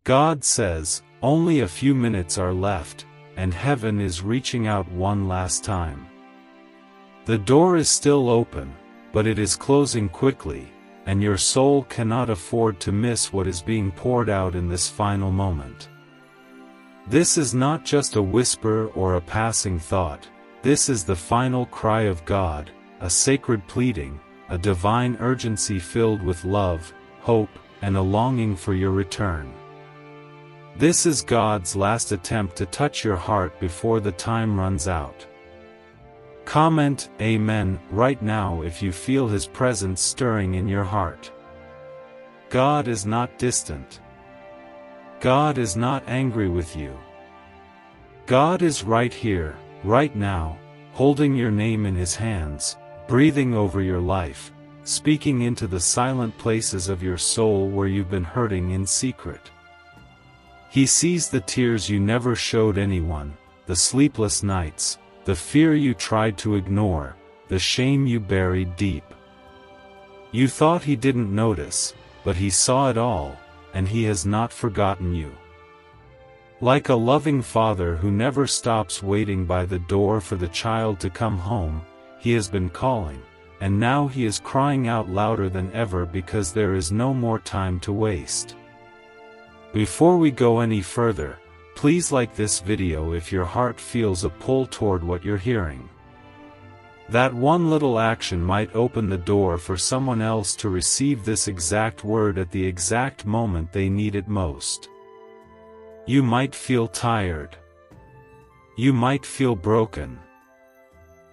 God says, only a few minutes are left, and heaven is reaching out one last time. The door is still open, but it is closing quickly, and your soul cannot afford to miss what is being poured out in this final moment. This is not just a whisper or a passing thought, this is the final cry of God, a sacred pleading, a divine urgency filled with love, hope, and a longing for your return. This is God's last attempt to touch your heart before the time runs out. Comment Amen right now if you feel His presence stirring in your heart. God is not distant. God is not angry with you. God is right here, right now, holding your name in His hands, breathing over your life, speaking into the silent places of your soul where you've been hurting in secret. He sees the tears you never showed anyone, the sleepless nights, the fear you tried to ignore, the shame you buried deep. You thought He didn't notice, but He saw it all, and He has not forgotten you. Like a loving father who never stops waiting by the door for the child to come home, He has been calling, and now He is crying out louder than ever because there is no more time to waste. Before we go any further, please like this video if your heart feels a pull toward what you're hearing. That one little action might open the door for someone else to receive this exact word at the exact moment they need it most. You might feel tired. You might feel broken.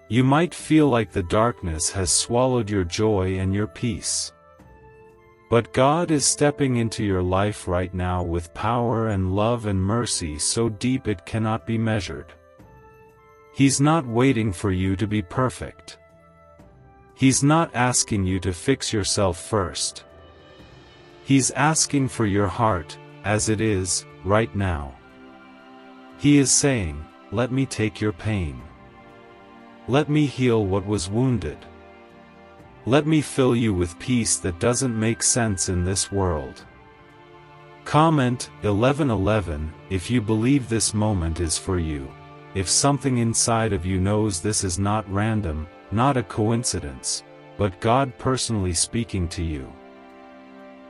You might feel like the darkness has swallowed your joy and your peace. But God is stepping into your life right now with power and love and mercy so deep it cannot be measured. He's not waiting for you to be perfect. He's not asking you to fix yourself first. He's asking for your heart, as it is, right now. He is saying, let me take your pain. Let me heal what was wounded. Let me fill you with peace that doesn't make sense in this world. Comment 1111 if you believe this moment is for you, if something inside of you knows this is not random, not a coincidence, but God personally speaking to you.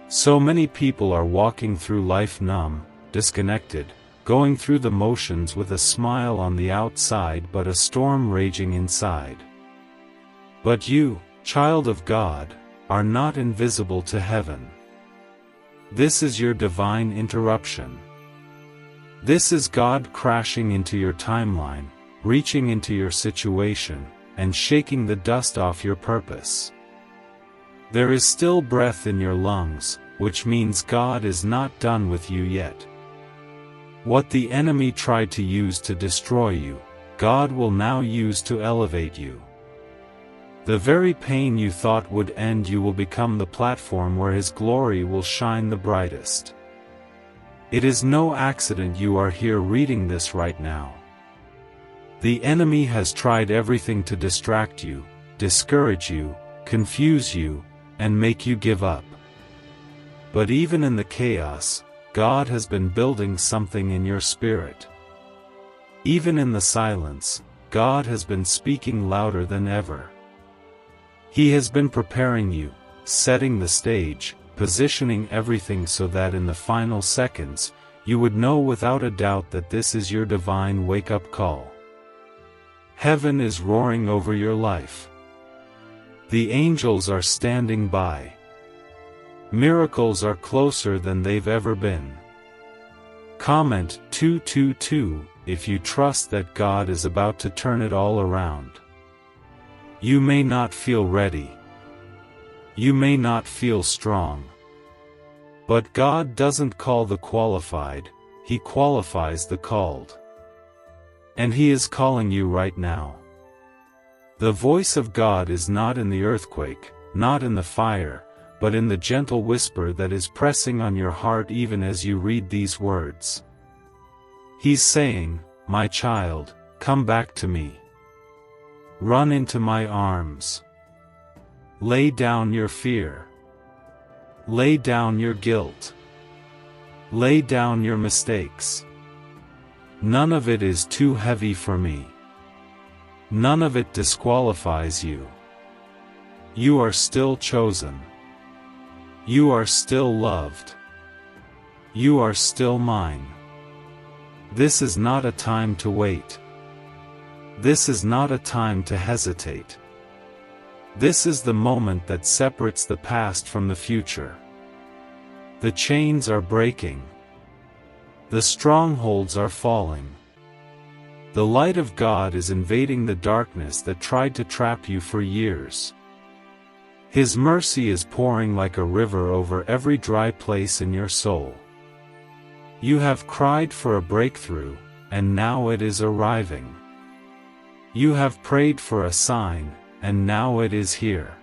So many people are walking through life numb, disconnected, going through the motions with a smile on the outside but a storm raging inside. But you, child of God, are not invisible to heaven. This is your divine interruption. This is God crashing into your timeline, reaching into your situation, and shaking the dust off your purpose. There is still breath in your lungs, which means God is not done with you yet. What the enemy tried to use to destroy you, God will now use to elevate you. The very pain you thought would end you will become the platform where His glory will shine the brightest. It is no accident you are here reading this right now. The enemy has tried everything to distract you, discourage you, confuse you, and make you give up. But even in the chaos, God has been building something in your spirit. Even in the silence, God has been speaking louder than ever. He has been preparing you, setting the stage, positioning everything so that in the final seconds, you would know without a doubt that this is your divine wake-up call. Heaven is roaring over your life. The angels are standing by. Miracles are closer than they've ever been. Comment 222 if you trust that God is about to turn it all around. You may not feel ready. You may not feel strong. But God doesn't call the qualified, He qualifies the called. And He is calling you right now. The voice of God is not in the earthquake, not in the fire, but in the gentle whisper that is pressing on your heart even as you read these words. He's saying, "My child, come back to me. Run into my arms. Lay down your fear. Lay down your guilt. Lay down your mistakes. None of it is too heavy for me. None of it disqualifies you. You are still chosen. You are still loved. You are still mine. This is not a time to wait. This is not a time to hesitate. This is the moment that separates the past from the future. The chains are breaking. The strongholds are falling. The light of God is invading the darkness that tried to trap you for years. His mercy is pouring like a river over every dry place in your soul. You have cried for a breakthrough, and now it is arriving. You have prayed for a sign, and now it is here.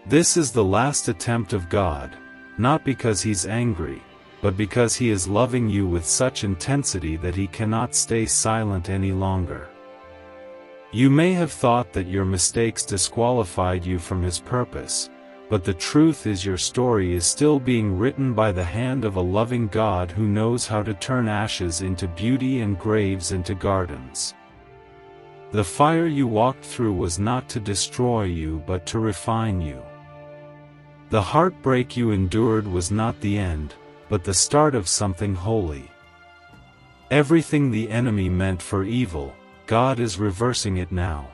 This is the last attempt of God, not because He's angry, but because He is loving you with such intensity that He cannot stay silent any longer. You may have thought that your mistakes disqualified you from His purpose, but the truth is your story is still being written by the hand of a loving God who knows how to turn ashes into beauty and graves into gardens. The fire you walked through was not to destroy you but to refine you. The heartbreak you endured was not the end, but the start of something holy. Everything the enemy meant for evil, God is reversing it now.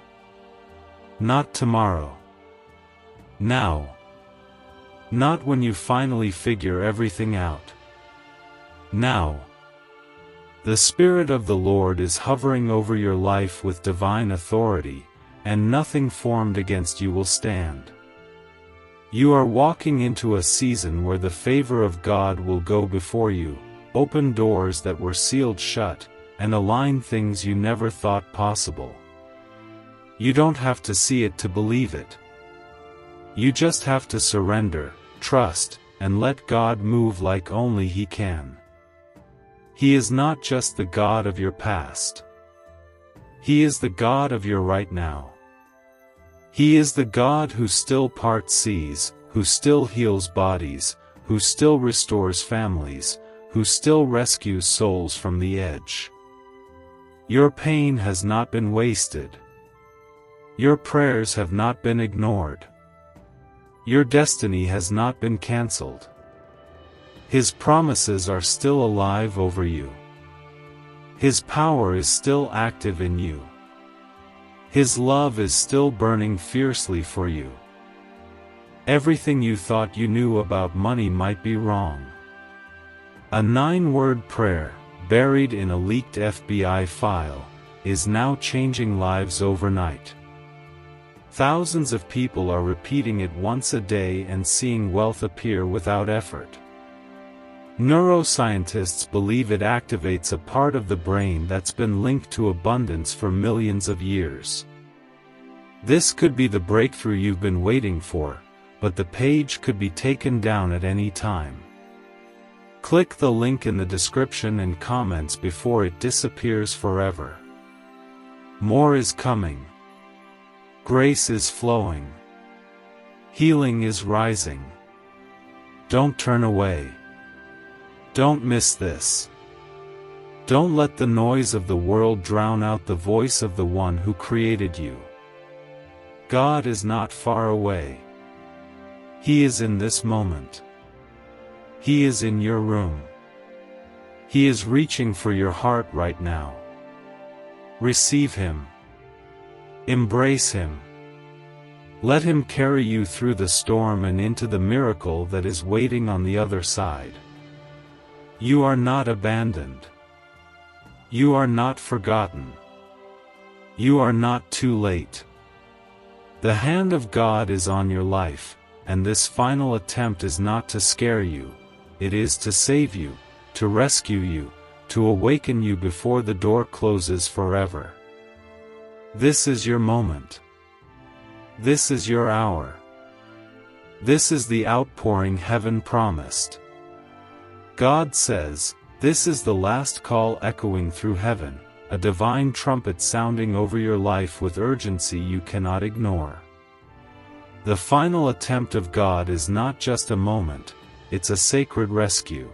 Not tomorrow. Now. Not when you finally figure everything out. Now. The Spirit of the Lord is hovering over your life with divine authority, and nothing formed against you will stand. You are walking into a season where the favor of God will go before you, open doors that were sealed shut, and align things you never thought possible. You don't have to see it to believe it. You just have to surrender, trust, and let God move like only He can. He is not just the God of your past. He is the God of your right now. He is the God who still parts seas, who still heals bodies, who still restores families, who still rescues souls from the edge. Your pain has not been wasted. Your prayers have not been ignored. Your destiny has not been cancelled. His promises are still alive over you. His power is still active in you. His love is still burning fiercely for you. Everything you thought you knew about money might be wrong. A 9-word prayer, buried in a leaked FBI file, is now changing lives overnight. Thousands of people are repeating it once a day and seeing wealth appear without effort. Neuroscientists believe it activates a part of the brain that's been linked to abundance for millions of years. This could be the breakthrough you've been waiting for, but the page could be taken down at any time. Click the link in the description and comments before it disappears forever. More is coming. Grace is flowing. Healing is rising. Don't turn away. Don't miss this. Don't let the noise of the world drown out the voice of the one who created you. God is not far away. He is in this moment. He is in your room. He is reaching for your heart right now. Receive Him. Embrace Him. Let Him carry you through the storm and into the miracle that is waiting on the other side. You are not abandoned. You are not forgotten. You are not too late. The hand of God is on your life, and this final attempt is not to scare you. It is to save you, to rescue you, to awaken you before the door closes forever. This is your moment. This is your hour. This is the outpouring heaven promised. God says, this is the last call echoing through heaven, a divine trumpet sounding over your life with urgency you cannot ignore. The final attempt of God is not just a moment, it's a sacred rescue.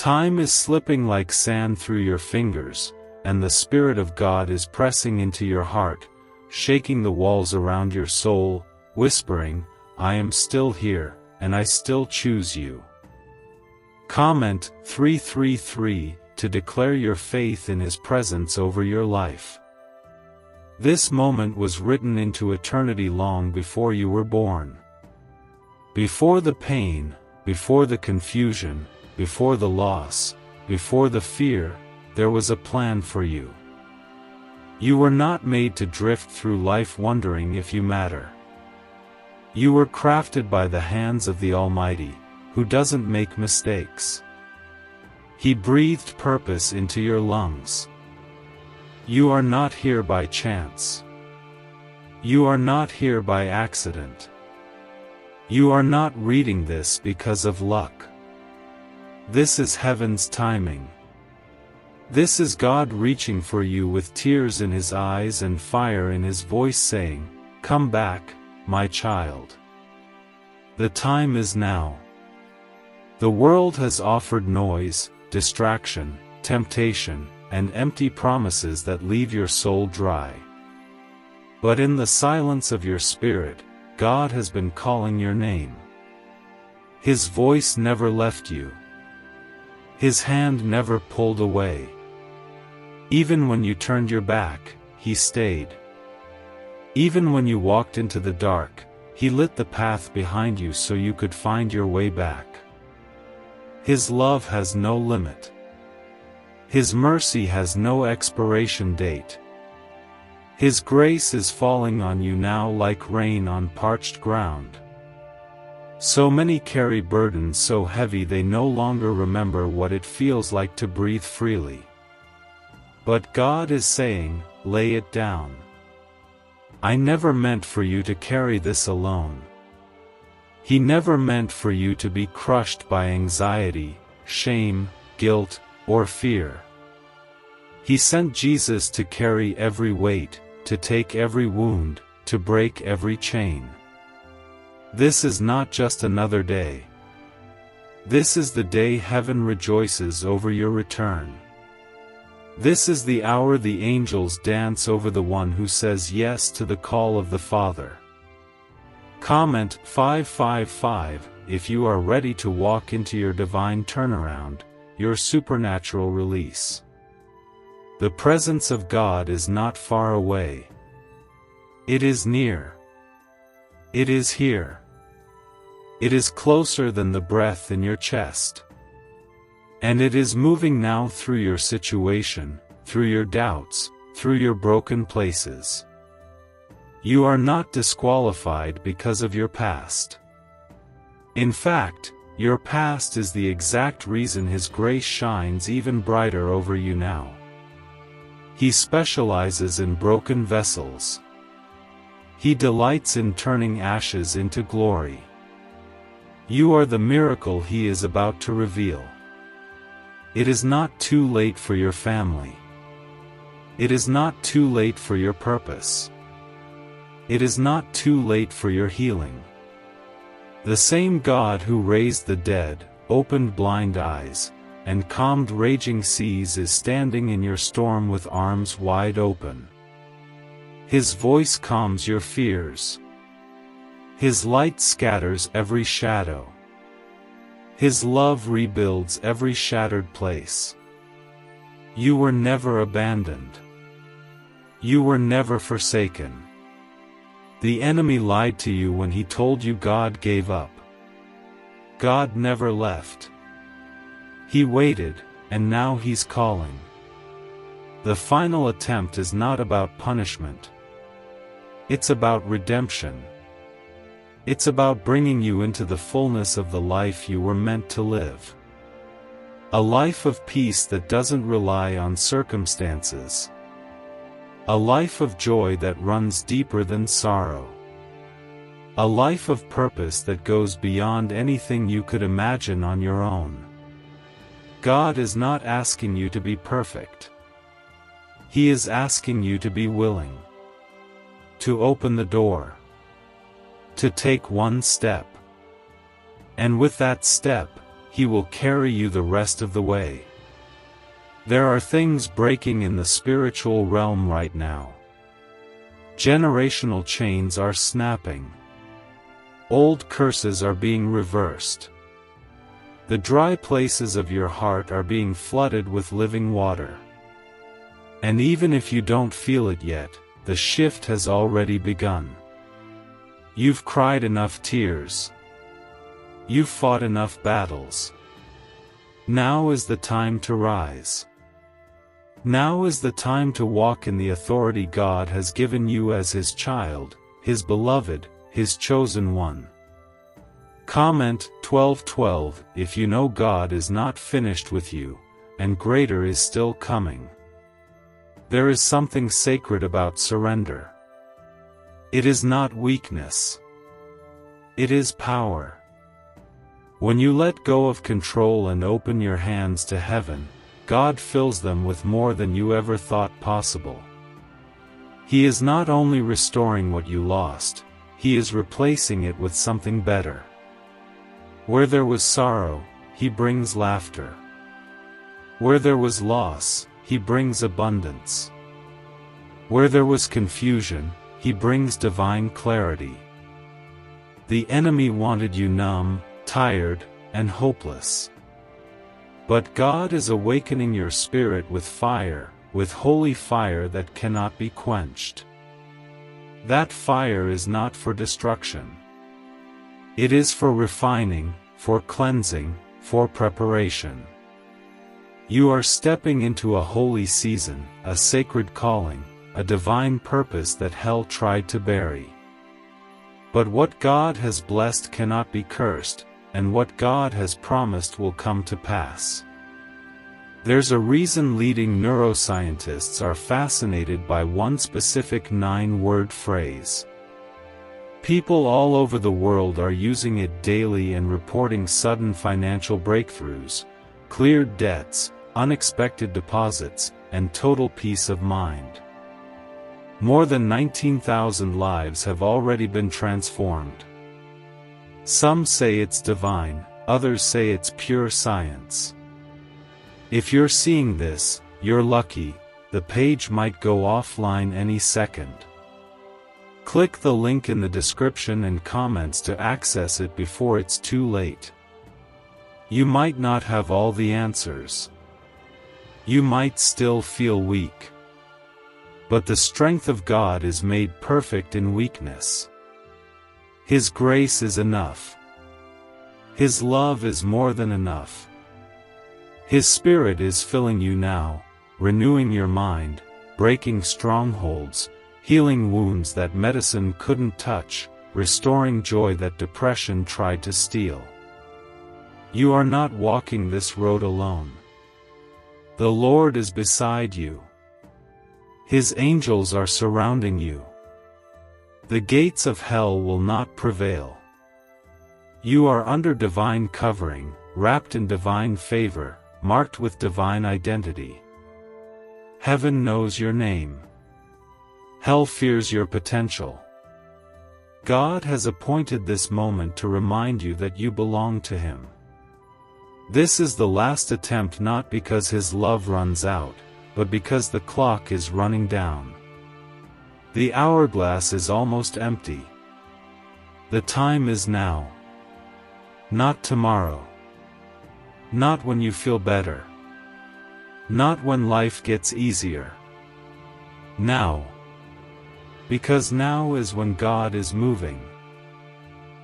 Time is slipping like sand through your fingers, and the Spirit of God is pressing into your heart, shaking the walls around your soul, whispering, "I am still here, and I still choose you." Comment 333 to declare your faith in His presence over your life. This moment was written into eternity long before you were born. Before the pain, before the confusion, before the loss, before the fear, there was a plan for you. You were not made to drift through life wondering if you matter. You were crafted by the hands of the Almighty, who doesn't make mistakes. He breathed purpose into your lungs. You are not here by chance. You are not here by accident. You are not reading this because of luck. This is heaven's timing. This is God reaching for you with tears in His eyes and fire in His voice saying, "Come back, my child. The time is now." The world has offered noise, distraction, temptation, and empty promises that leave your soul dry. But in the silence of your spirit, God has been calling your name. His voice never left you. His hand never pulled away. Even when you turned your back, He stayed. Even when you walked into the dark, He lit the path behind you so you could find your way back. His love has no limit. His mercy has no expiration date. His grace is falling on you now like rain on parched ground. So many carry burdens so heavy they no longer remember what it feels like to breathe freely. But God is saying, "Lay it down. I never meant for you to carry this alone." He never meant for you to be crushed by anxiety, shame, guilt, or fear. He sent Jesus to carry every weight, to take every wound, to break every chain. This is not just another day. This is the day heaven rejoices over your return. This is the hour the angels dance over the one who says yes to the call of the Father. Comment 555 if you are ready to walk into your divine turnaround, your supernatural release. The presence of God is not far away. It is near. It is here. It is closer than the breath in your chest. And it is moving now through your situation, through your doubts, through your broken places. You are not disqualified because of your past. In fact, your past is the exact reason His grace shines even brighter over you now. He specializes in broken vessels. He delights in turning ashes into glory. You are the miracle He is about to reveal. It is not too late for your family. It is not too late for your purpose. It is not too late for your healing. The same God who raised the dead, opened blind eyes, and calmed raging seas is standing in your storm with arms wide open. His voice calms your fears. His light scatters every shadow. His love rebuilds every shattered place. You were never abandoned. You were never forsaken. The enemy lied to you when he told you God gave up. God never left. He waited, and now He's calling. The final attempt is not about punishment. It's about redemption. It's about bringing you into the fullness of the life you were meant to live. A life of peace that doesn't rely on circumstances. A life of joy that runs deeper than sorrow. A life of purpose that goes beyond anything you could imagine on your own. God is not asking you to be perfect. He is asking you to be willing. To open the door. To take one step. And with that step, He will carry you the rest of the way. There are things breaking in the spiritual realm right now. Generational chains are snapping. Old curses are being reversed. The dry places of your heart are being flooded with living water. And even if you don't feel it yet, the shift has already begun. You've cried enough tears. You've fought enough battles. Now is the time to rise. Now is the time to walk in the authority God has given you as His child, His beloved, His chosen one. Comment 12:12 If you know God is not finished with you, and greater is still coming. There is something sacred about surrender. It is not weakness. It is power. When you let go of control and open your hands to heaven, God fills them with more than you ever thought possible. He is not only restoring what you lost, He is replacing it with something better. Where there was sorrow, He brings laughter. Where there was loss, He brings abundance. Where there was confusion, He brings divine clarity. The enemy wanted you numb, tired, and hopeless. But God is awakening your spirit with fire, with holy fire that cannot be quenched. That fire is not for destruction. It is for refining, for cleansing, for preparation. You are stepping into a holy season, a sacred calling, a divine purpose that hell tried to bury. But what God has blessed cannot be cursed, and what God has promised will come to pass. There's a reason leading neuroscientists are fascinated by one specific 9-word phrase. People all over the world are using it daily and reporting sudden financial breakthroughs, cleared debts, unexpected deposits, and total peace of mind. More than 19,000 lives have already been transformed. Some say it's divine, others say it's pure science. If you're seeing this, you're lucky. The page might go offline any second. Click the link in the description and comments to access it before it's too late. You might not have all the answers. You might still feel weak. But the strength of God is made perfect in weakness. His grace is enough. His love is more than enough. His Spirit is filling you now, renewing your mind, breaking strongholds, healing wounds that medicine couldn't touch, restoring joy that depression tried to steal. You are not walking this road alone. The Lord is beside you. His angels are surrounding you. The gates of hell will not prevail. You are under divine covering, wrapped in divine favor, marked with divine identity. Heaven knows your name. Hell fears your potential. God has appointed this moment to remind you that you belong to Him. This is the last attempt, not because His love runs out, but because the clock is running down. The hourglass is almost empty. The time is now. Not tomorrow. Not when you feel better. Not when life gets easier. Now. Because now is when God is moving.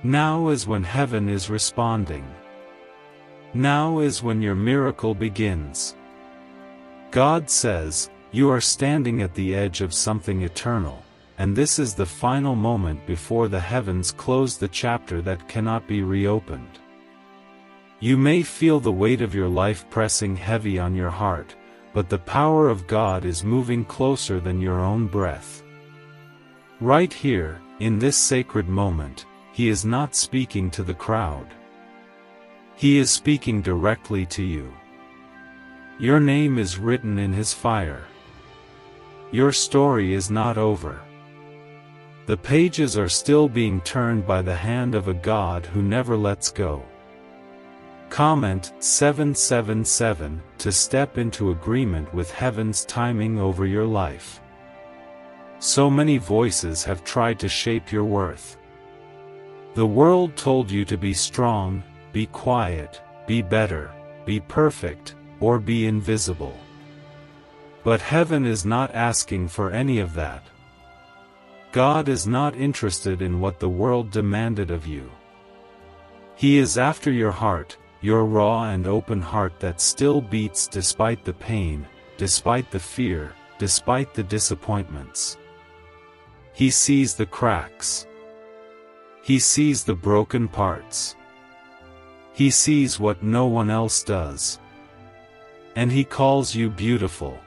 Now is when heaven is responding. Now is when your miracle begins. God says, you are standing at the edge of something eternal, and this is the final moment before the heavens close the chapter that cannot be reopened. You may feel the weight of your life pressing heavy on your heart, but the power of God is moving closer than your own breath. Right here, in this sacred moment, He is not speaking to the crowd. He is speaking directly to you. Your name is written in His fire. Your story is not over. The pages are still being turned by the hand of a God who never lets go. Comment 777 to step into agreement with heaven's timing over your life. So many voices have tried to shape your worth. The world told you to be strong, be quiet, be better, be perfect, or be invisible. But heaven is not asking for any of that. God is not interested in what the world demanded of you. He is after your heart, your raw and open heart that still beats despite the pain, despite the fear, despite the disappointments. He sees the cracks. He sees the broken parts. He sees what no one else does. And He calls you beautiful.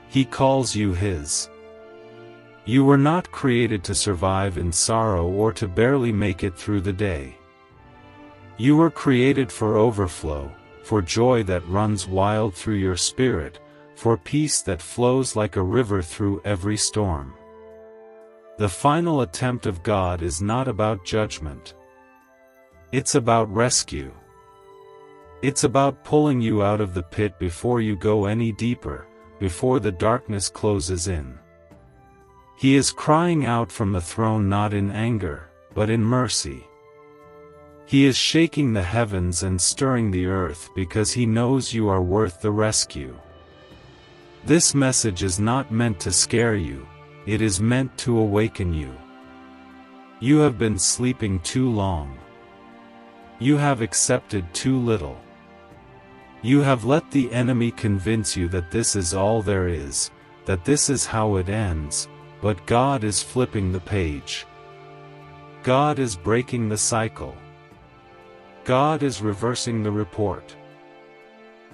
He calls you His. You were not created to survive in sorrow or to barely make it through the day. You were created for overflow, for joy that runs wild through your spirit, for peace that flows like a river through every storm. The final attempt of God is not about judgment. It's about rescue. It's about pulling you out of the pit before you go any deeper, before the darkness closes in. He is crying out from the throne not in anger, but in mercy. He is shaking the heavens and stirring the earth because He knows you are worth the rescue. This message is not meant to scare you, it is meant to awaken you. You have been sleeping too long. You have accepted too little. You have let the enemy convince you that this is all there is, that this is how it ends, but God is flipping the page. God is breaking the cycle. God is reversing the report.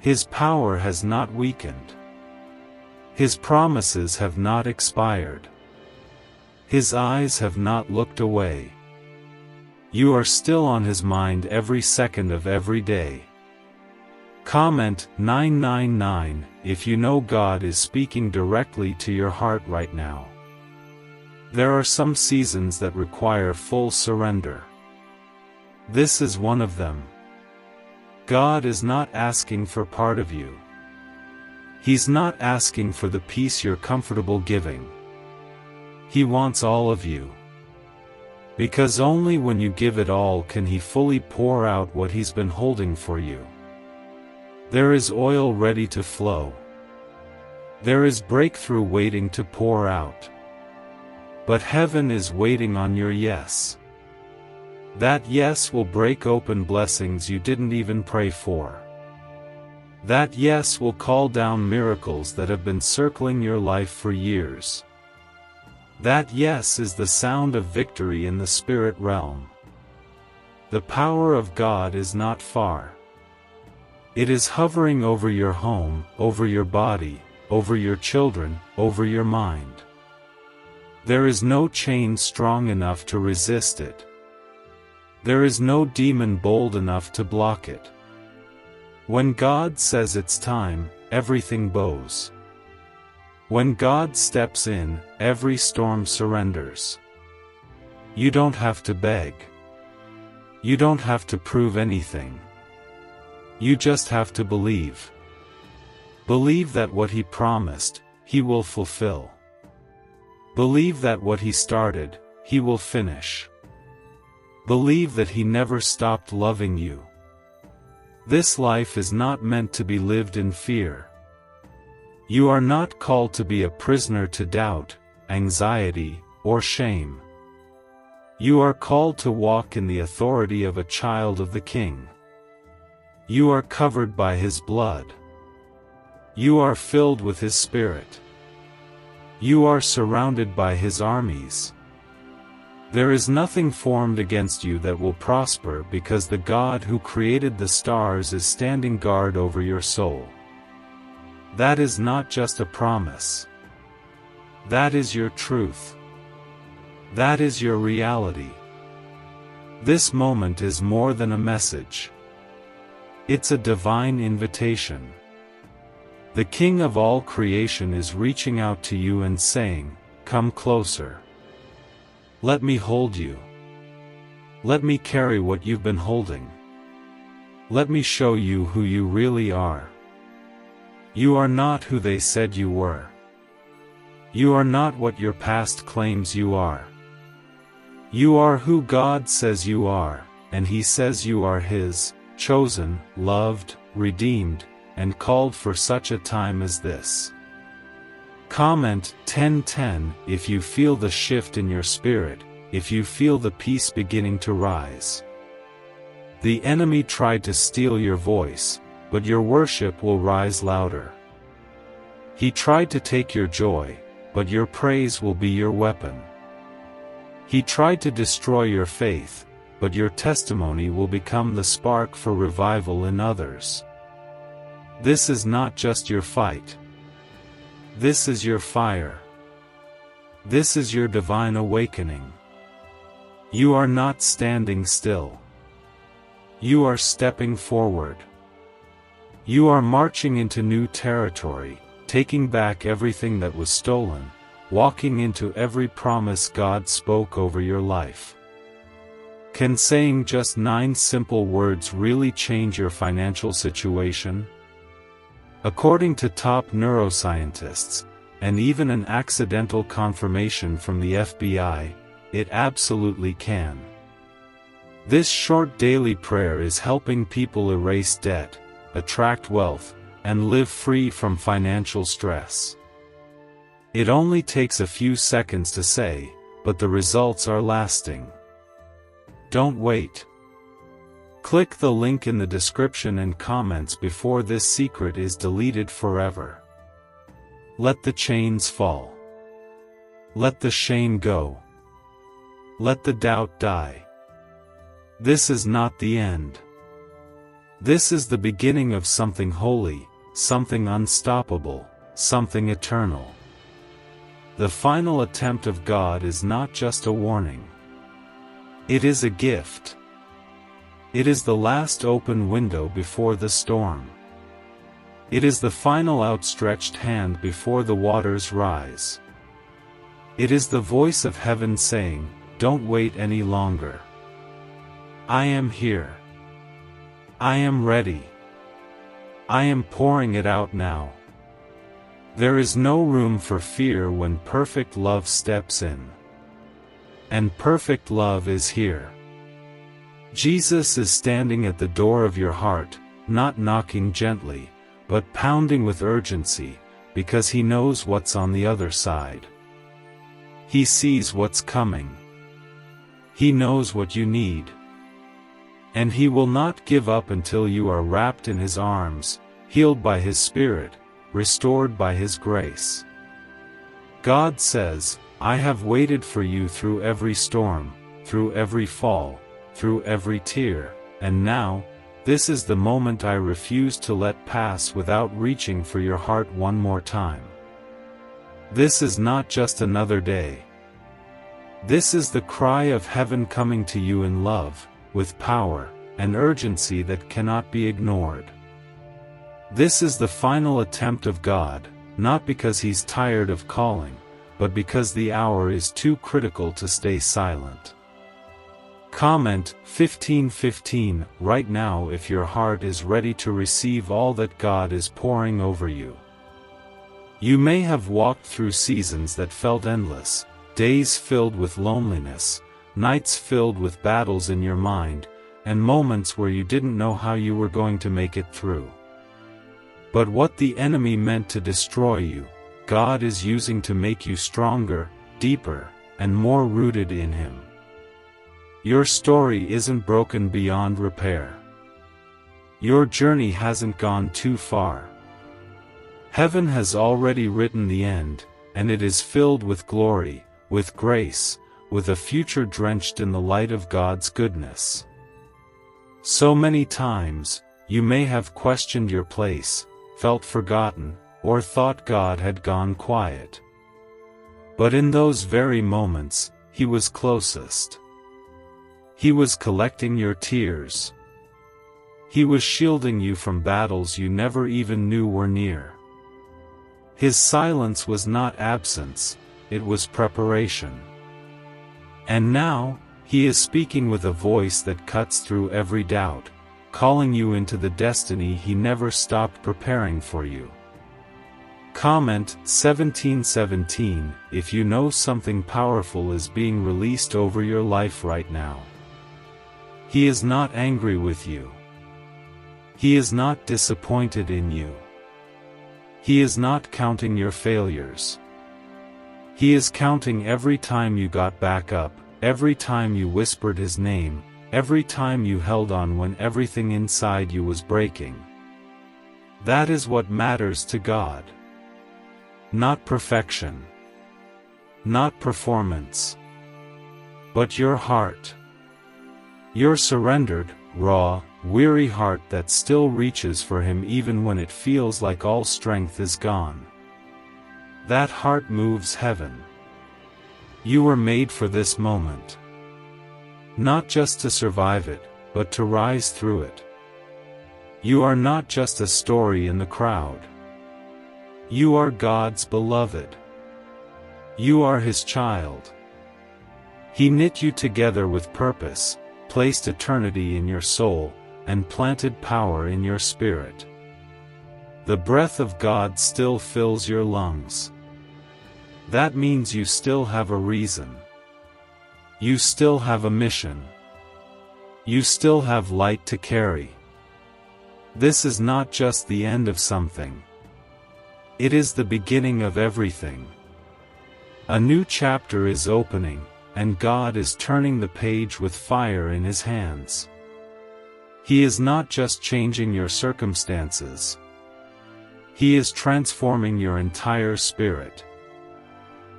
His power has not weakened. His promises have not expired. His eyes have not looked away. You are still on His mind every second of every day. Comment 999 if you know God is speaking directly to your heart right now. There are some seasons that require full surrender. This is one of them. God is not asking for part of you. He's not asking for the peace you're comfortable giving. He wants all of you. Because only when you give it all can He fully pour out what He's been holding for you. There is oil ready to flow. There is breakthrough waiting to pour out. But heaven is waiting on your yes. That yes will break open blessings you didn't even pray for. That yes will call down miracles that have been circling your life for years. That yes is the sound of victory in the spirit realm. The power of God is not far. It is hovering over your home, over your body, over your children, over your mind. There is no chain strong enough to resist it. There is no demon bold enough to block it. When God says it's time, everything bows. When God steps in, every storm surrenders. You don't have to beg. You don't have to prove anything. You just have to believe. Believe that what He promised, He will fulfill. Believe that what He started, He will finish. Believe that He never stopped loving you. This life is not meant to be lived in fear. You are not called to be a prisoner to doubt, anxiety, or shame. You are called to walk in the authority of a child of the King. You are covered by His blood. You are filled with His Spirit. You are surrounded by His armies. There is nothing formed against you that will prosper because the God who created the stars is standing guard over your soul. That is not just a promise. That is your truth. That is your reality. This moment is more than a message. It's a divine invitation. The King of all creation is reaching out to you and saying, "Come closer. Let me hold you. Let me carry what you've been holding. Let me show you who you really are. You are not who they said you were. You are not what your past claims you are. You are who God says you are, and He says you are His, chosen, loved, redeemed, and called for such a time as this. Comment 10:10 if you feel the shift in your spirit, if you feel the peace beginning to rise. The enemy tried to steal your voice, but your worship will rise louder. He tried to take your joy, but your praise will be your weapon. He tried to destroy your faith, but your testimony will become the spark for revival in others. This is not just your fight. This is your fire. This is your divine awakening. You are not standing still. You are stepping forward. You are marching into new territory, taking back everything that was stolen, walking into every promise God spoke over your life. Can saying just 9 simple words really change your financial situation? According to top neuroscientists, and even an accidental confirmation from the FBI, it absolutely can. This short daily prayer is helping people erase debt, attract wealth, and live free from financial stress. It only takes a few seconds to say, but the results are lasting. Don't wait. Click the link in the description and comments before this secret is deleted forever. Let the chains fall. Let the shame go. Let the doubt die. This is not the end. This is the beginning of something holy, something unstoppable, something eternal. The final attempt of God is not just a warning. It is a gift. It is the last open window before the storm. It is the final outstretched hand before the waters rise. It is the voice of heaven saying, "Don't wait any longer. I am here. I am ready. I am pouring it out now." There is no room for fear when perfect love steps in. And perfect love is here. Jesus is standing at the door of your heart, not knocking gently, but pounding with urgency, because He knows what's on the other side. He sees what's coming. He knows what you need. And He will not give up until you are wrapped in His arms, healed by His Spirit, restored by His grace. God says, "I have waited for you through every storm, through every fall, through every tear, and now, this is the moment I refuse to let pass without reaching for your heart one more time." This is not just another day. This is the cry of heaven coming to you in love, with power, and urgency that cannot be ignored. This is the final attempt of God, not because He's tired of calling, but because the hour is too critical to stay silent. Comment 15:15 right now if your heart is ready to receive all that God is pouring over you. You may have walked through seasons that felt endless, days filled with loneliness, nights filled with battles in your mind, and moments where you didn't know how you were going to make it through. But what the enemy meant to destroy you, God is using to make you stronger, deeper, and more rooted in Him. Your story isn't broken beyond repair. Your journey hasn't gone too far. Heaven has already written the end, and it is filled with glory, with grace, with a future drenched in the light of God's goodness. So many times, you may have questioned your place, felt forgotten, or thought God had gone quiet. But in those very moments, He was closest. He was collecting your tears. He was shielding you from battles you never even knew were near. His silence was not absence, it was preparation. And now, He is speaking with a voice that cuts through every doubt, calling you into the destiny He never stopped preparing for you. Comment 1717 if you know something powerful is being released over your life right now. He is not angry with you. He is not disappointed in you. He is not counting your failures. He is counting every time you got back up, every time you whispered His name, every time you held on when everything inside you was breaking. That is what matters to God. Not perfection. Not performance. But your heart. Your surrendered, raw, weary heart that still reaches for Him even when it feels like all strength is gone. That heart moves heaven. You were made for this moment. Not just to survive it, but to rise through it. You are not just a story in the crowd. You are God's beloved. You are His child. He knit you together with purpose, placed eternity in your soul, and planted power in your spirit. The breath of God still fills your lungs. That means you still have a reason. You still have a mission. You still have light to carry. This is not just the end of something. It is the beginning of everything. A new chapter is opening, and God is turning the page with fire in His hands. He is not just changing your circumstances. He is transforming your entire spirit.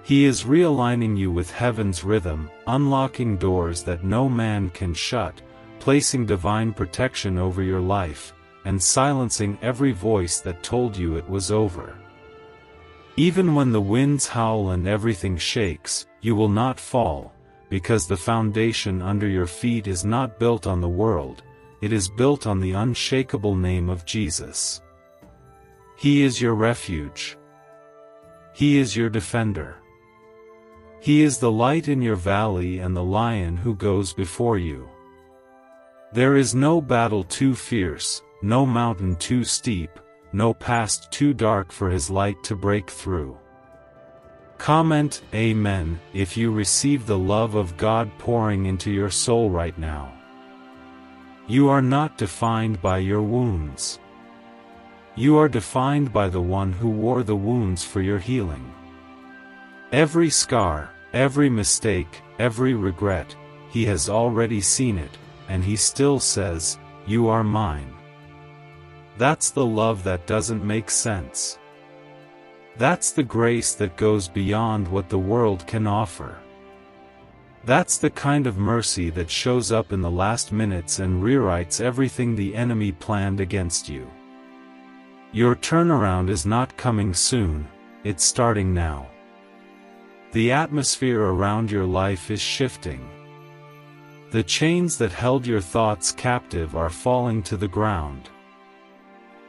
He is realigning you with heaven's rhythm, unlocking doors that no man can shut, placing divine protection over your life, and silencing every voice that told you it was over. Even when the winds howl and everything shakes, you will not fall, because the foundation under your feet is not built on the world, it is built on the unshakable name of Jesus. He is your refuge. He is your defender. He is the light in your valley and the lion who goes before you. There is no battle too fierce, no mountain too steep, no past too dark for His light to break through. Comment Amen if you receive the love of God pouring into your soul right now. You are not defined by your wounds. You are defined by the one who wore the wounds for your healing. Every scar, every mistake, every regret, He has already seen it, and He still says, "You are mine." That's the love that doesn't make sense. That's the grace that goes beyond what the world can offer. That's the kind of mercy that shows up in the last minutes and rewrites everything the enemy planned against you. Your turnaround is not coming soon, it's starting now. The atmosphere around your life is shifting. The chains that held your thoughts captive are falling to the ground.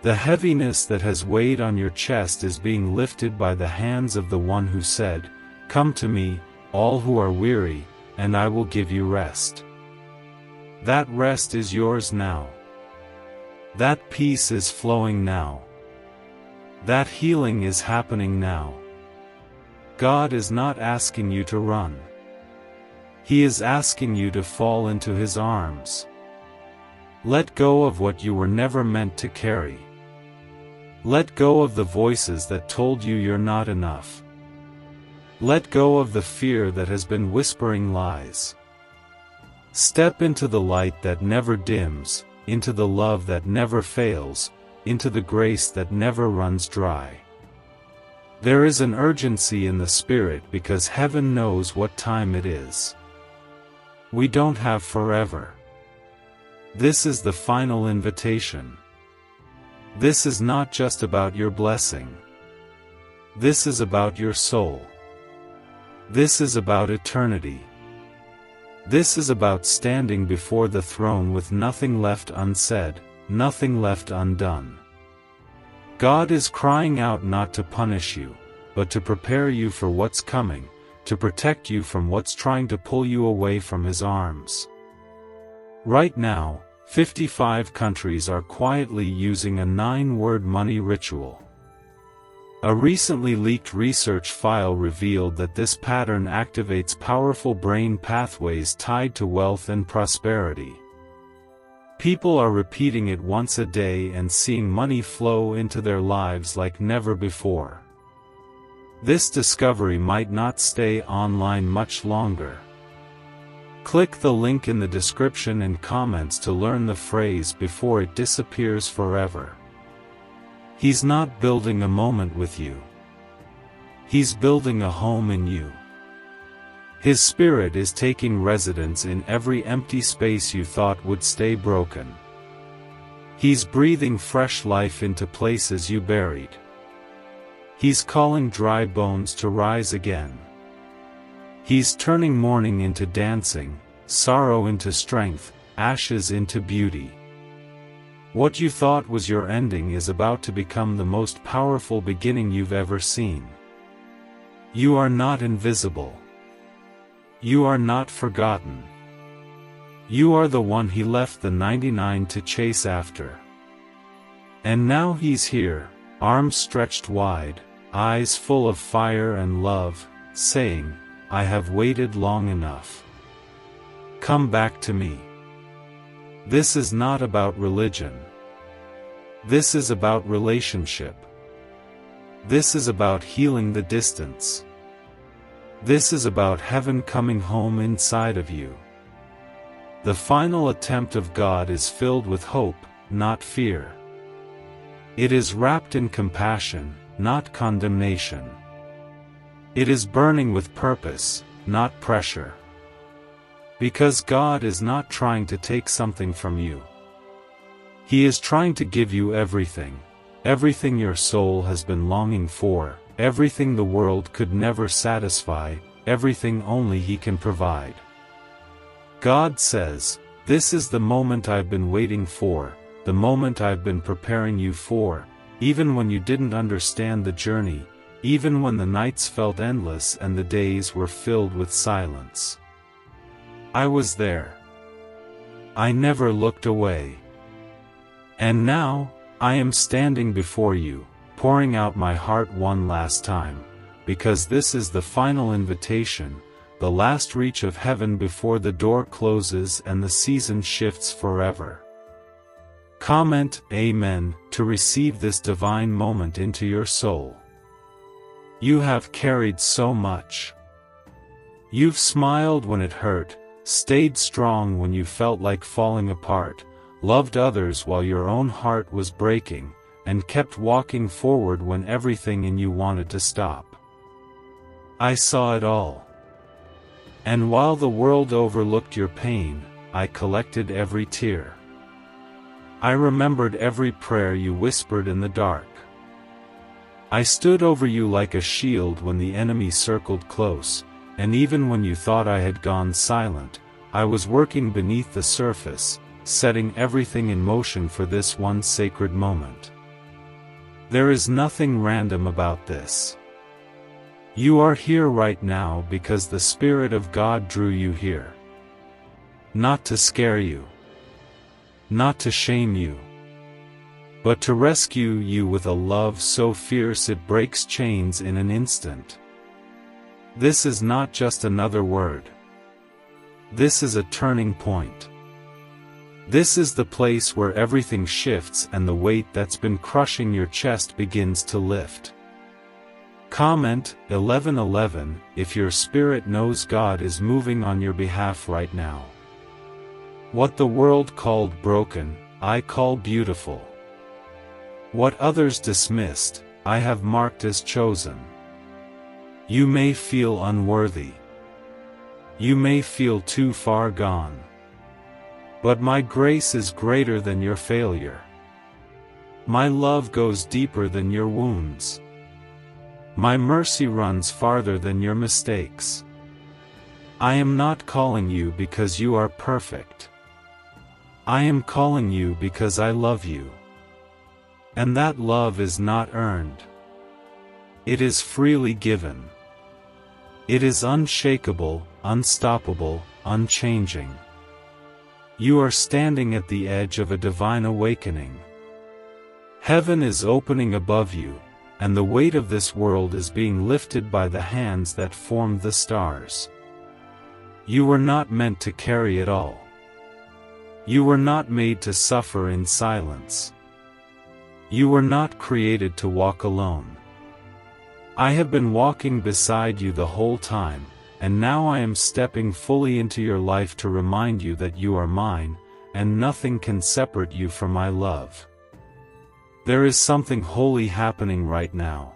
The heaviness that has weighed on your chest is being lifted by the hands of the one who said, "Come to me, all who are weary, and I will give you rest." That rest is yours now. That peace is flowing now. That healing is happening now. God is not asking you to run. He is asking you to fall into His arms. Let go of what you were never meant to carry. Let go of the voices that told you you're not enough. Let go of the fear that has been whispering lies. Step into the light that never dims, into the love that never fails, into the grace that never runs dry. There is an urgency in the Spirit because heaven knows what time it is. We don't have forever. This is the final invitation. This is not just about your blessing. This is about your soul. This is about eternity. This is about standing before the throne with nothing left unsaid, nothing left undone. God is crying out not to punish you, but to prepare you for what's coming, to protect you from what's trying to pull you away from His arms. Right now, 55 countries are quietly using a 9-word money ritual. A recently leaked research file revealed that this pattern activates powerful brain pathways tied to wealth and prosperity. People are repeating it once a day and seeing money flow into their lives like never before. This discovery might not stay online much longer. Click the link in the description and comments to learn the phrase before it disappears forever. He's not building a moment with you. He's building a home in you. His Spirit is taking residence in every empty space you thought would stay broken. He's breathing fresh life into places you buried. He's calling dry bones to rise again. He's turning mourning into dancing, sorrow into strength, ashes into beauty. What you thought was your ending is about to become the most powerful beginning you've ever seen. You are not invisible. You are not forgotten. You are the one He left the 99 to chase after. And now He's here, arms stretched wide, eyes full of fire and love, saying, I have waited long enough. Come back to me. This is not about religion. This is about relationship. This is about healing the distance. This is about heaven coming home inside of you. The final attempt of God is filled with hope, not fear. It is wrapped in compassion, not condemnation. It is burning with purpose, not pressure. Because God is not trying to take something from you. He is trying to give you everything. Everything your soul has been longing for, everything the world could never satisfy, everything only He can provide. God says, this is the moment I've been waiting for, the moment I've been preparing you for, even when you didn't understand the journey, even when the nights felt endless and the days were filled with silence. I was there. I never looked away. And now, I am standing before you, pouring out my heart one last time, because this is the final invitation, the last reach of heaven before the door closes and the season shifts forever. Comment Amen to receive this divine moment into your soul. You have carried so much. You've smiled when it hurt, stayed strong when you felt like falling apart, loved others while your own heart was breaking, and kept walking forward when everything in you wanted to stop. I saw it all. And while the world overlooked your pain, I collected every tear. I remembered every prayer you whispered in the dark. I stood over you like a shield when the enemy circled close, and even when you thought I had gone silent, I was working beneath the surface, setting everything in motion for this one sacred moment. There is nothing random about this. You are here right now because the Spirit of God drew you here. Not to scare you. Not to shame you. But to rescue you with a love so fierce it breaks chains in an instant. This is not just another word. This is a turning point. This is the place where everything shifts and the weight that's been crushing your chest begins to lift. Comment 1111 if your spirit knows God is moving on your behalf right now. What the world called broken, I call beautiful. What others dismissed, I have marked as chosen. You may feel unworthy. You may feel too far gone. But my grace is greater than your failure. My love goes deeper than your wounds. My mercy runs farther than your mistakes. I am not calling you because you are perfect. I am calling you because I love you. And that love is not earned. It is freely given. It is unshakable, unstoppable, unchanging. You are standing at the edge of a divine awakening. Heaven is opening above you, and the weight of this world is being lifted by the hands that formed the stars. You were not meant to carry it all. You were not made to suffer in silence. You were not created to walk alone. I have been walking beside you the whole time, and now I am stepping fully into your life to remind you that you are mine, and nothing can separate you from my love. There is something holy happening right now.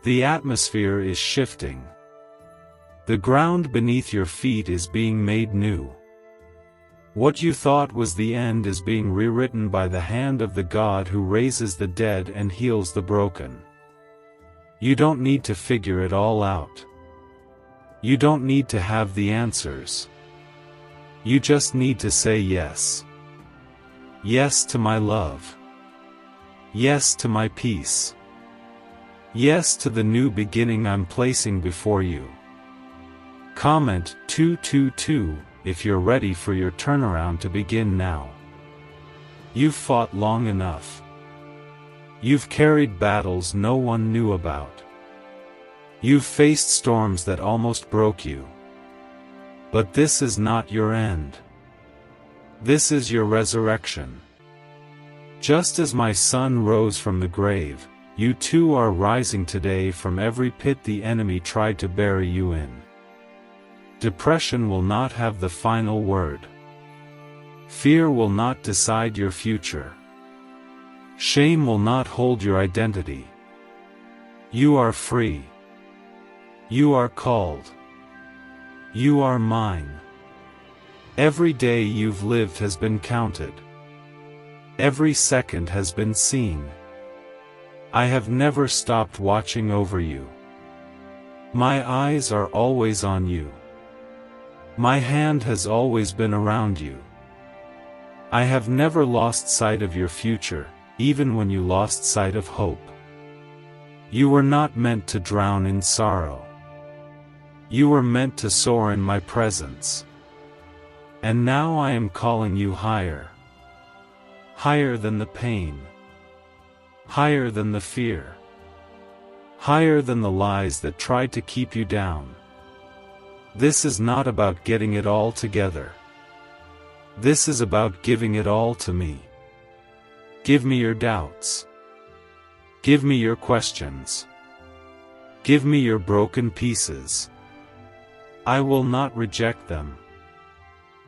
The atmosphere is shifting. The ground beneath your feet is being made new. What you thought was the end is being rewritten by the hand of the God who raises the dead and heals the broken. You don't need to figure it all out. You don't need to have the answers. You just need to say yes. Yes to my love. Yes to my peace. Yes to the new beginning I'm placing before you. Comment 222 if you're ready for your turnaround to begin now. You've fought long enough. You've carried battles no one knew about. You've faced storms that almost broke you. But this is not your end. This is your resurrection. Just as my son rose from the grave, you too are rising today from every pit the enemy tried to bury you in. Depression will not have the final word. Fear will not decide your future. Shame will not hold your identity. You are free. You are called. You are mine. Every day you've lived has been counted. Every second has been seen. I have never stopped watching over you. My eyes are always on you. My hand has always been around you. I have never lost sight of your future, even when you lost sight of hope. You were not meant to drown in sorrow. You were meant to soar in my presence. And now I am calling you higher. Higher than the pain. Higher than the fear. Higher than the lies that tried to keep you down. This is not about getting it all together. This is about giving it all to me. Give me your doubts. Give me your questions. Give me your broken pieces. I will not reject them.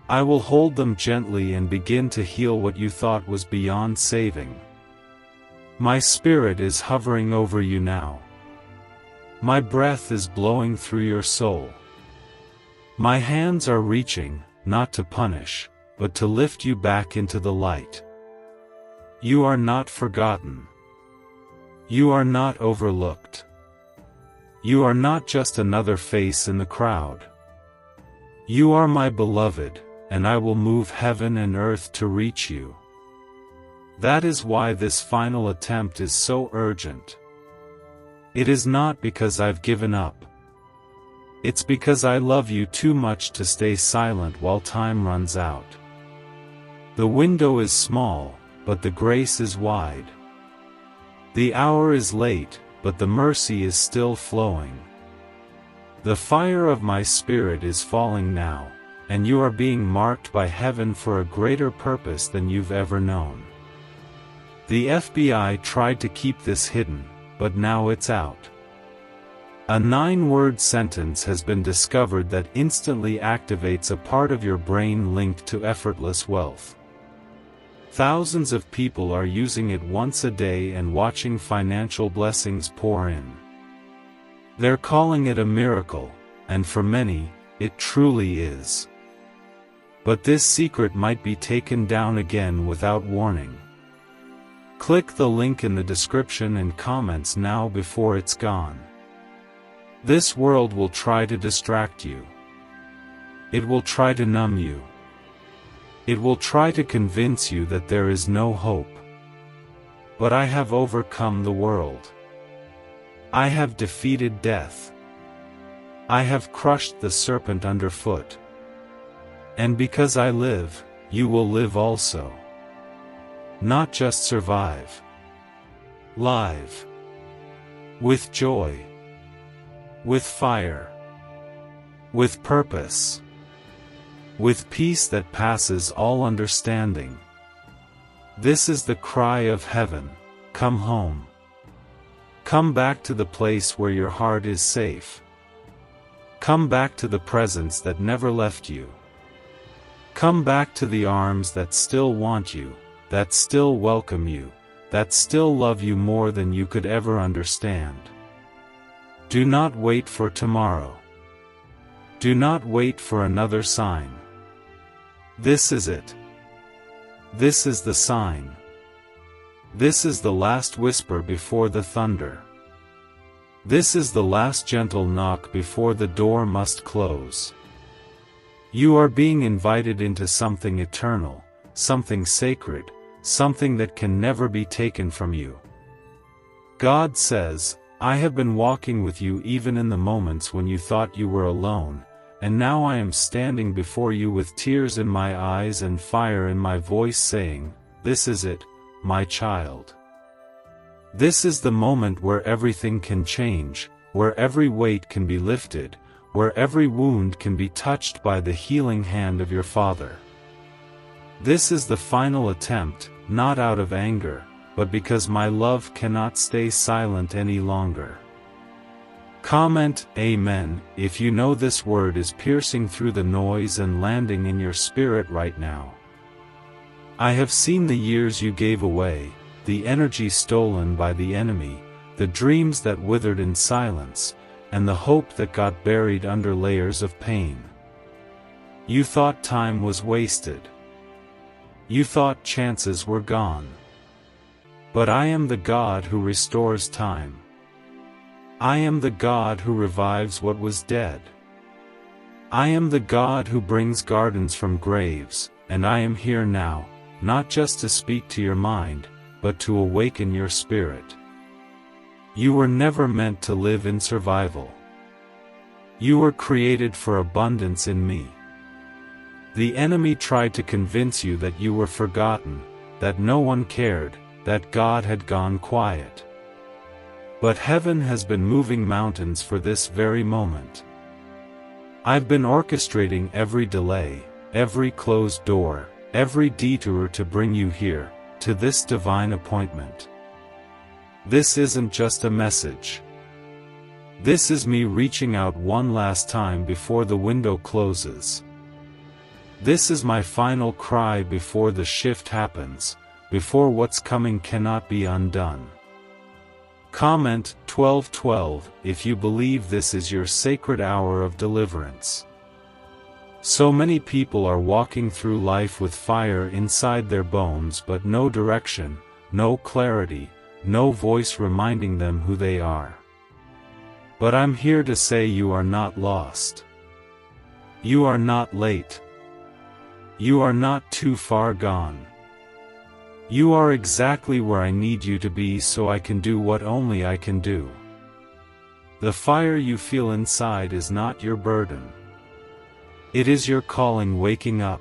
I will hold them gently and begin to heal what you thought was beyond saving. My spirit is hovering over you now. My breath is blowing through your soul. My hands are reaching, not to punish, but to lift you back into the light. You are not forgotten. You are not overlooked. You are not just another face in the crowd. You are my beloved, and I will move heaven and earth to reach you. That is why this final attempt is so urgent. It is not because I've given up. It's because I love you too much to stay silent while time runs out. The window is small, but the grace is wide. The hour is late, but the mercy is still flowing. The fire of my spirit is falling now, and you are being marked by heaven for a greater purpose than you've ever known. The FBI tried to keep this hidden, but now it's out. A 9-word sentence has been discovered that instantly activates a part of your brain linked to effortless wealth. Thousands of people are using it once a day and watching financial blessings pour in. They're calling it a miracle, and for many, it truly is. But this secret might be taken down again without warning. Click the link in the description and comments now before it's gone. This world will try to distract you. It will try to numb you. It will try to convince you that there is no hope. But I have overcome the world. I have defeated death. I have crushed the serpent underfoot. And because I live, you will live also. Not just survive. Live. With joy. With fire. With purpose. With peace that passes all understanding. This is the cry of heaven, come home. Come back to the place where your heart is safe. Come back to the presence that never left you. Come back to the arms that still want you, that still welcome you, that still love you more than you could ever understand. Do not wait for tomorrow. Do not wait for another sign. This is it. This is the sign. This is the last whisper before the thunder. This is the last gentle knock before the door must close. You are being invited into something eternal, something sacred, something that can never be taken from you. God says, I have been walking with you even in the moments when you thought you were alone, and now I am standing before you with tears in my eyes and fire in my voice saying, this is it, my child. This is the moment where everything can change, where every weight can be lifted, where every wound can be touched by the healing hand of your Father. This is the final attempt, not out of anger, but because my love cannot stay silent any longer. Comment Amen if you know this word is piercing through the noise and landing in your spirit right now. I have seen the years you gave away, the energy stolen by the enemy, the dreams that withered in silence, and the hope that got buried under layers of pain. You thought time was wasted. You thought chances were gone. But I am the God who restores time. I am the God who revives what was dead. I am the God who brings gardens from graves, and I am here now, not just to speak to your mind, but to awaken your spirit. You were never meant to live in survival. You were created for abundance in me. The enemy tried to convince you that you were forgotten, that no one cared, that God had gone quiet. But heaven has been moving mountains for this very moment. I've been orchestrating every delay, every closed door, every detour to bring you here, to this divine appointment. This isn't just a message. This is me reaching out one last time before the window closes. This is my final cry before the shift happens, before what's coming cannot be undone. Comment 1212 if you believe this is your sacred hour of deliverance. So many people are walking through life with fire inside their bones but no direction, no clarity, no voice reminding them who they are. But I'm here to say you are not lost. You are not late. You are not too far gone. You are exactly where I need you to be so I can do what only I can do. The fire you feel inside is not your burden. It is your calling waking up.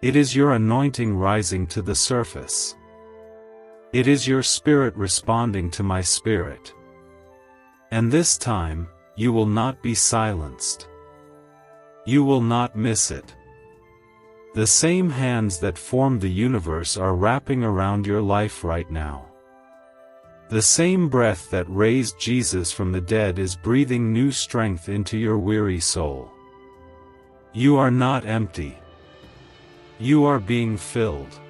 It is your anointing rising to the surface. It is your spirit responding to my spirit. And this time, you will not be silenced. You will not miss it. The same hands that formed the universe are wrapping around your life right now. The same breath that raised Jesus from the dead is breathing new strength into your weary soul. You are not empty. You are being filled.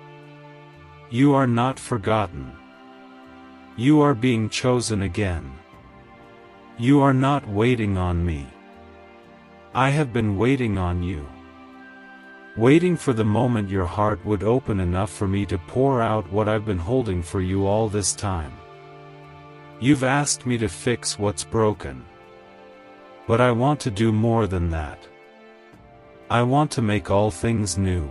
You are not forgotten. You are being chosen again. You are not waiting on me. I have been waiting on you. Waiting for the moment your heart would open enough for me to pour out what I've been holding for you all this time. You've asked me to fix what's broken. But I want to do more than that. I want to make all things new.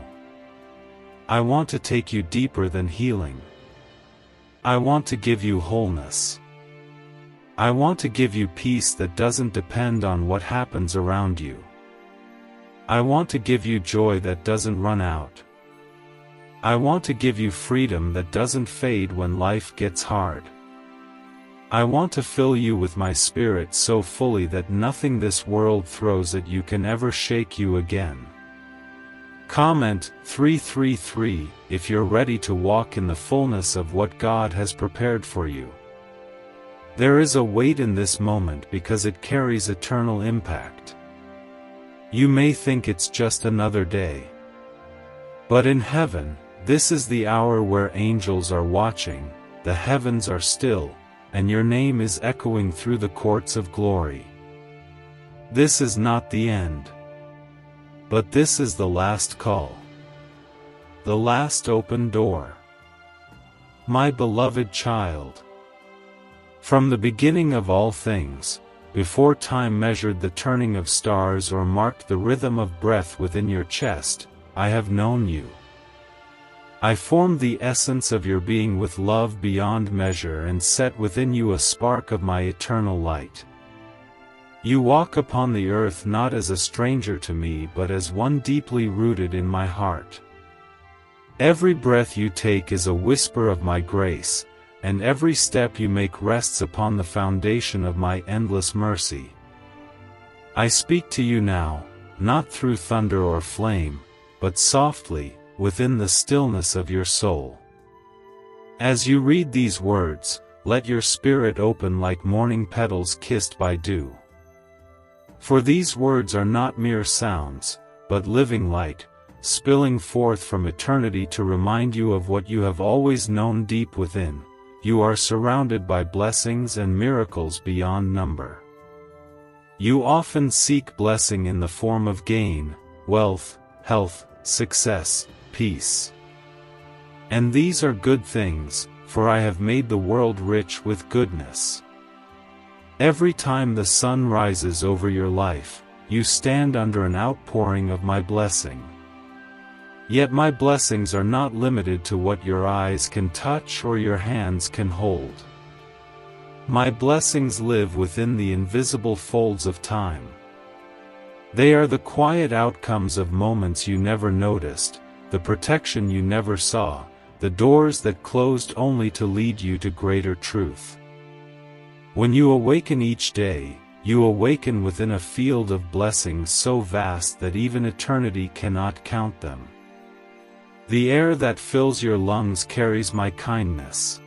I want to take you deeper than healing. I want to give you wholeness. I want to give you peace that doesn't depend on what happens around you. I want to give you joy that doesn't run out. I want to give you freedom that doesn't fade when life gets hard. I want to fill you with my Spirit so fully that nothing this world throws at you can ever shake you again. Comment 333 if you're ready to walk in the fullness of what God has prepared for you. There is a weight in this moment because it carries eternal impact. You may think it's just another day. But in heaven, this is the hour where angels are watching, the heavens are still, and your name is echoing through the courts of glory. This is not the end. But this is the last call. The last open door. My beloved child. From the beginning of all things, before time measured the turning of stars or marked the rhythm of breath within your chest, I have known you. I formed the essence of your being with love beyond measure and set within you a spark of my eternal light. You walk upon the earth not as a stranger to me but as one deeply rooted in my heart. Every breath you take is a whisper of my grace, and every step you make rests upon the foundation of my endless mercy. I speak to you now, not through thunder or flame, but softly, within the stillness of your soul. As you read these words, let your spirit open like morning petals kissed by dew. For these words are not mere sounds, but living light, spilling forth from eternity to remind you of what you have always known deep within. You are surrounded by blessings and miracles beyond number. You often seek blessing in the form of gain, wealth, health, success, peace. And these are good things, for I have made the world rich with goodness. Every time the sun rises over your life, you stand under an outpouring of my blessing. Yet my blessings are not limited to what your eyes can touch or your hands can hold. My blessings live within the invisible folds of time. They are the quiet outcomes of moments you never noticed, the protection you never saw, the doors that closed only to lead you to greater truth. When you awaken each day, you awaken within a field of blessings so vast that even eternity cannot count them. The air that fills your lungs carries my kindness.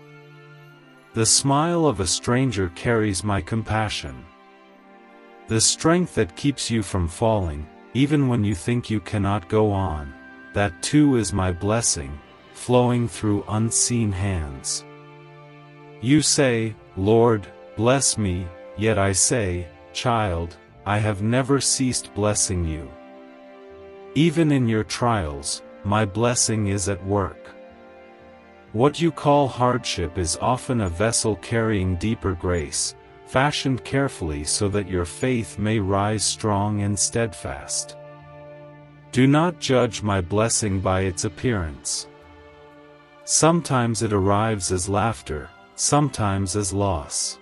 The smile of a stranger carries my compassion. The strength that keeps you from falling, even when you think you cannot go on, that too is my blessing, flowing through unseen hands. You say, Lord, bless me, yet I say, child, I have never ceased blessing you. Even in your trials, my blessing is at work. What you call hardship is often a vessel carrying deeper grace, fashioned carefully so that your faith may rise strong and steadfast. Do not judge my blessing by its appearance. Sometimes it arrives as laughter, sometimes as loss.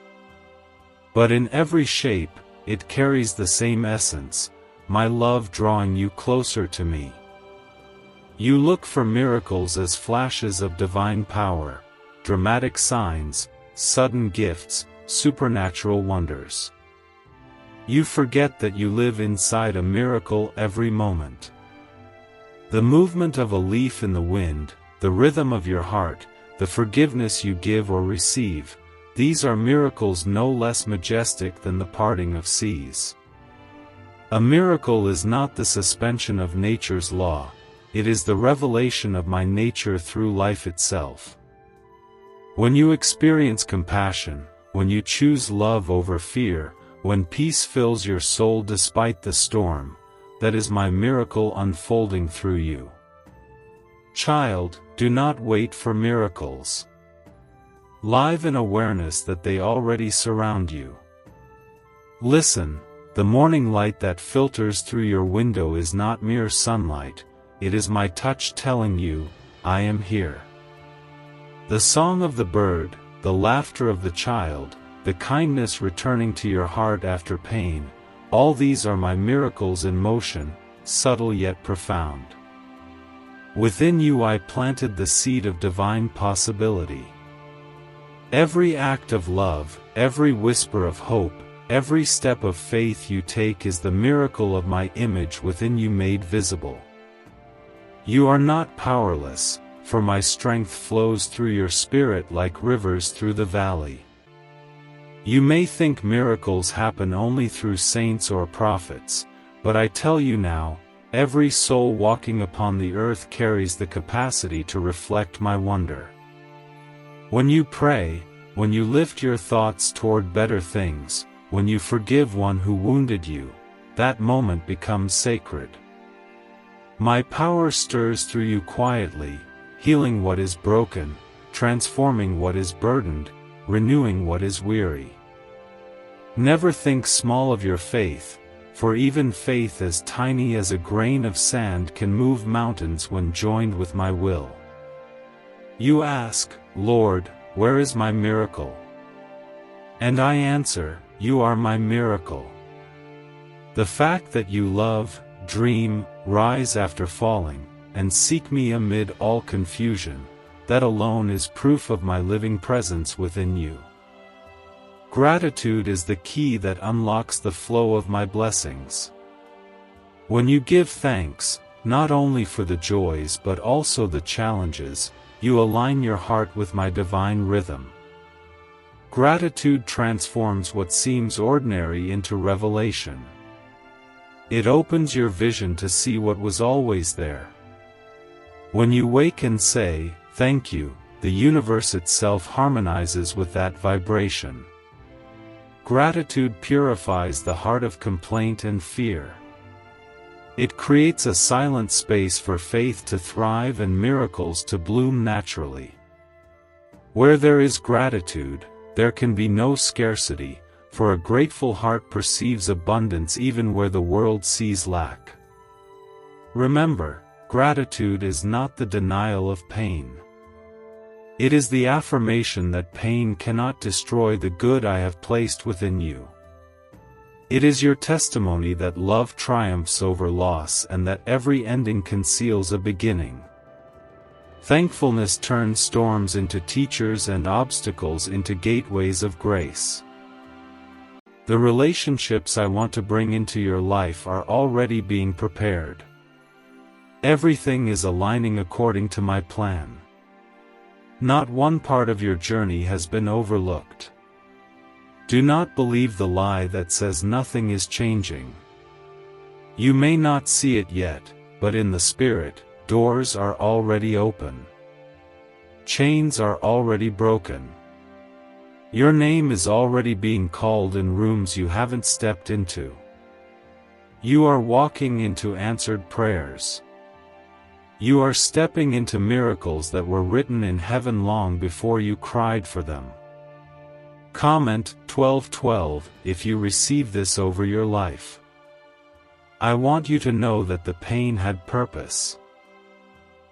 But in every shape, it carries the same essence, my love drawing you closer to me. You look for miracles as flashes of divine power, dramatic signs, sudden gifts, supernatural wonders. You forget that you live inside a miracle every moment. The movement of a leaf in the wind, the rhythm of your heart, the forgiveness you give or receive, these are miracles no less majestic than the parting of seas. A miracle is not the suspension of nature's law, it is the revelation of my nature through life itself. When you experience compassion, when you choose love over fear, when peace fills your soul despite the storm, that is my miracle unfolding through you. Child, do not wait for miracles. Live in awareness that they already surround you. Listen, the morning light that filters through your window is not mere sunlight, it is my touch telling you, I am here. The song of the bird, the laughter of the child, the kindness returning to your heart after pain, all these are my miracles in motion, subtle yet profound. Within you I planted the seed of divine possibility. Every act of love, every whisper of hope, every step of faith you take is the miracle of my image within you made visible. You are not powerless, for my strength flows through your spirit like rivers through the valley. You may think miracles happen only through saints or prophets, but I tell you now, every soul walking upon the earth carries the capacity to reflect my wonder. When you pray, when you lift your thoughts toward better things, when you forgive one who wounded you, that moment becomes sacred. My power stirs through you quietly, healing what is broken, transforming what is burdened, renewing what is weary. Never think small of your faith, for even faith as tiny as a grain of sand can move mountains when joined with my will. You ask, Lord, where is my miracle? And I answer, you are my miracle. The fact that you love, dream, rise after falling, and seek me amid all confusion, that alone is proof of my living presence within you. Gratitude is the key that unlocks the flow of my blessings. When you give thanks, not only for the joys but also the challenges, you align your heart with my divine rhythm. Gratitude transforms what seems ordinary into revelation. It opens your vision to see what was always there. When you wake and say, thank you, the universe itself harmonizes with that vibration. Gratitude purifies the heart of complaint and fear. It creates a silent space for faith to thrive and miracles to bloom naturally. Where there is gratitude, there can be no scarcity, for a grateful heart perceives abundance even where the world sees lack. Remember, gratitude is not the denial of pain. It is the affirmation that pain cannot destroy the good I have placed within you. It is your testimony that love triumphs over loss and that every ending conceals a beginning. Thankfulness turns storms into teachers and obstacles into gateways of grace. The relationships I want to bring into your life are already being prepared. Everything is aligning according to my plan. Not one part of your journey has been overlooked. Do not believe the lie that says nothing is changing. You may not see it yet, but in the spirit, doors are already open. Chains are already broken. Your name is already being called in rooms you haven't stepped into. You are walking into answered prayers. You are stepping into miracles that were written in heaven long before you cried for them. Comment 1212 if you receive this over your life. I want you to know that the pain had purpose.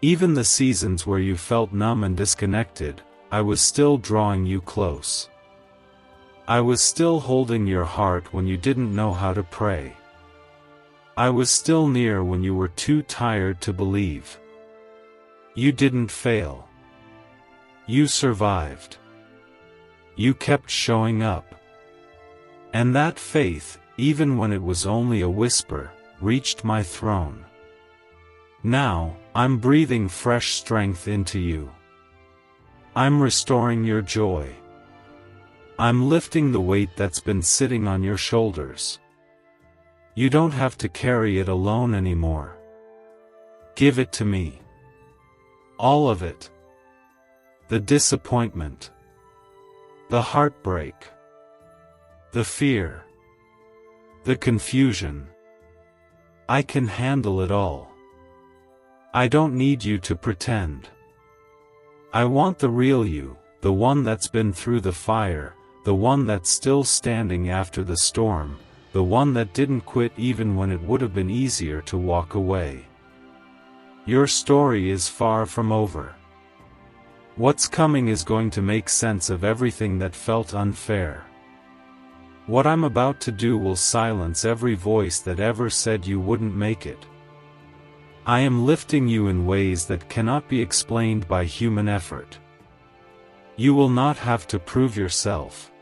Even the seasons where you felt numb and disconnected, I was still drawing you close. I was still holding your heart when you didn't know how to pray. I was still near when you were too tired to believe. You didn't fail. You survived. You kept showing up. And that faith, even when it was only a whisper, reached my throne. Now, I'm breathing fresh strength into you. I'm restoring your joy. I'm lifting the weight that's been sitting on your shoulders. You don't have to carry it alone anymore. Give it to me. All of it. The disappointment. The heartbreak. The fear. The confusion. I can handle it all. I don't need you to pretend. I want the real you, the one that's been through the fire, the one that's still standing after the storm, the one that didn't quit even when it would have been easier to walk away. Your story is far from over. What's coming is going to make sense of everything that felt unfair. What I'm about to do will silence every voice that ever said you wouldn't make it. I am lifting you in ways that cannot be explained by human effort. You will not have to prove yourself.